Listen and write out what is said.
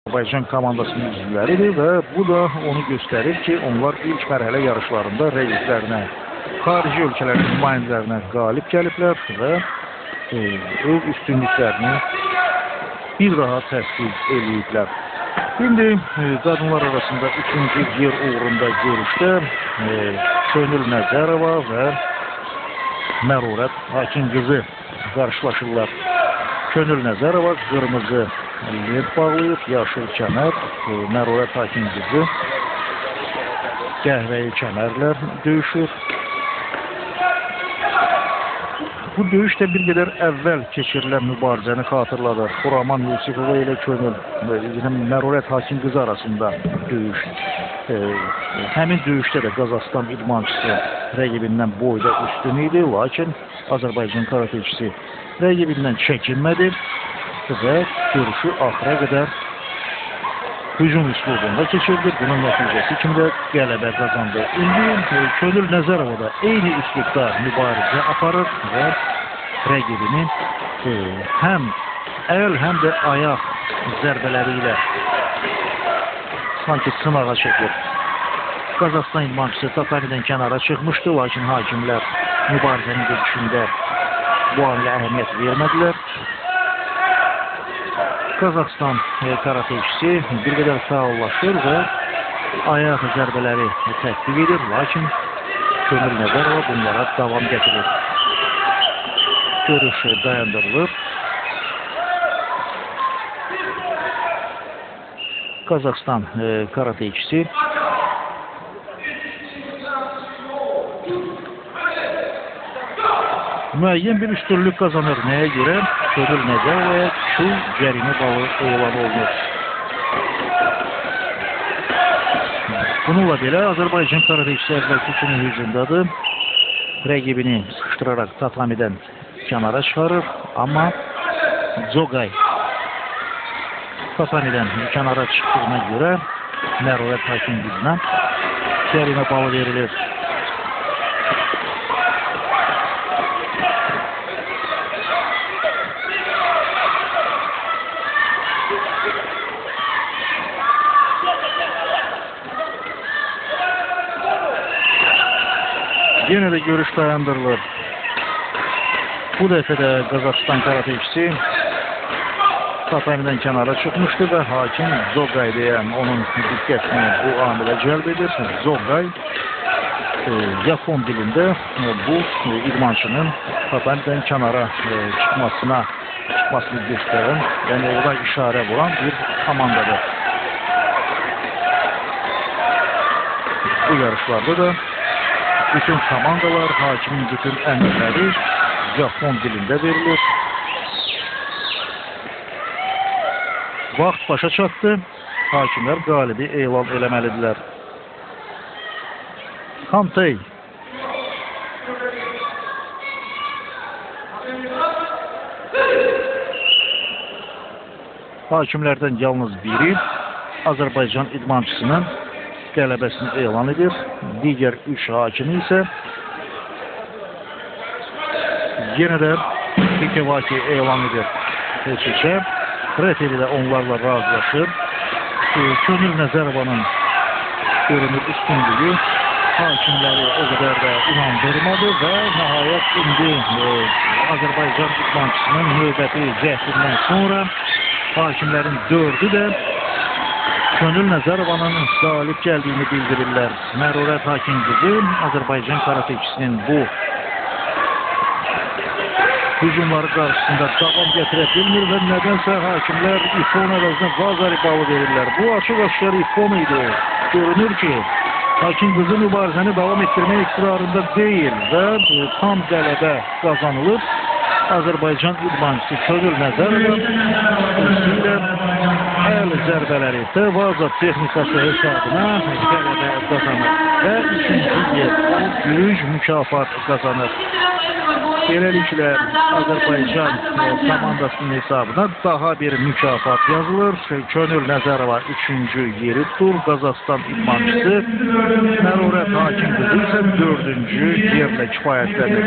Azərbaycan komandasının üzvləridir və bu da onu göstərir ki, onlar ilk mərhələ yarışlarında rəqiblərinə, xarici ölkələrin nümayəndələrinə qalib gəliblər və öz üstünlüklərini bir daha təsdiq ediblər. İndi qadınlar arasında 3-cü yer uğrunda görüşdə Könül Nəzərova və Mərurət Hakimqızı qarşılaşırlar. Könül Nəzərova qırmızı led bağlayıb, yaşıl kəmər, Mərurət Hakimqızı qəhvəyi kəmərlər döyüşür. Bu döyüş də bir qədər əvvəl keçirilən mübarizəni xatırladır. Xuraman Yusifova ilə Könül Mərurət Hakimqızı arasında döyüş. Həmin döyüşdə də Qazaxıstan idmançısı rəqibindən boyda üstün idi, lakin Azərbaycan karateçisi rəqibindən çəkinmədi və görüşü axıra qədər hücum üslubunda keçirdi. Bunun nəticəsi kimi də qələbə qazandı. İndi Könül Nəzərova da eyni üslubda mübarizə aparır və rəqibini həm əl, həm də ayaq zərbələri ilə sanki sınağa çəkir. Qazaxıstan idmançısı tatamidən kənara çıxmışdı, lakin hakimlər mübarizənin gedişində bu amilə əhəmiyyət vermədilər. Qazaxıstan karateçisi bir qədər fəallaşır və ayaq zərbələri tətbiq edir, lakin Könül Nəzərova bunlara davam gətirir. Görüş dayandırılır. Qazaxıstan karateçisi müəyyən bir üstünlük qazanır. Nəyə görə? Könül Nəzərovaya 2 cərimə balı elan olunur. Bununla belə Azərbaycan karateçisi əvvəlki kimi hücumdadır. Rəqibini sıxışdıraraq tatamidən kənara çıxarır. Amma Zogay tatamidən kənara çıxdığına görə Mərurət Hakimqızına cərimə balı verilir. Yenə də görüş dayandırılır. Bu dəfə də Qazaxıstan karateçisi tatamidən kənara çıxmışdı və hakim Zogay deyən onun diqqətini bu amilə cəlb edir. Zogay Yapon dilində bu idmançının tatamidən kənara çıxmasını göstərən, yəni orada işarə vuran bir komandadır. Bu yarışlarda da bütün komandalar, hakimin bütün əmrləri Japon dilində verilir. Vaxt başa çatdı. Hakimlər qalibi elan eləməlidirlər. Hantey. Hakimlərdən yalnız biri Azərbaycan idmançısının qələbəsini elan edir. Digər 3 hakimi isə yenə də Pikevaki elan edir. Keçişə referi də onlarla razılaşır. Könül Nəzərovanın görünür üstünlüyü hakimləri o qədər də inandırmadı və nəhayət indi Azərbaycan idmançısının növbəti cəhdindən sonra hakimlərin 4'ü də Könül Nəzərovanın qalib gəldiyini bildirirlər. Mərurət Hakimqızı Azərbaycan karateçisinin bu hücumları qarşısında davam gətirə bilmir və nədənsə hakimlər İFON əvəzinə Vazari balı verirlər. Bu açıq-aşkar İFON idi. Görünür ki, Hakimqızı mübarizəni davam etdirmək iqtirarında deyil və tam qələbə qazanılır. Azərbaycan idmançısı Könül Nəzərova ilə əl zərbələri Tevaza texnikası hesabına qələbə qazanır və 3-cü yer gümüş mükafat qazanır. Beləliklə Azərbaycan komandasının hesabına daha bir mükafat yazılır. Könül Nəzərova 3-cü yeri tutur. Qazaxıstan idmançısı Mərurət Hakimqızı isə 4-cü yerlə kifayətlənir.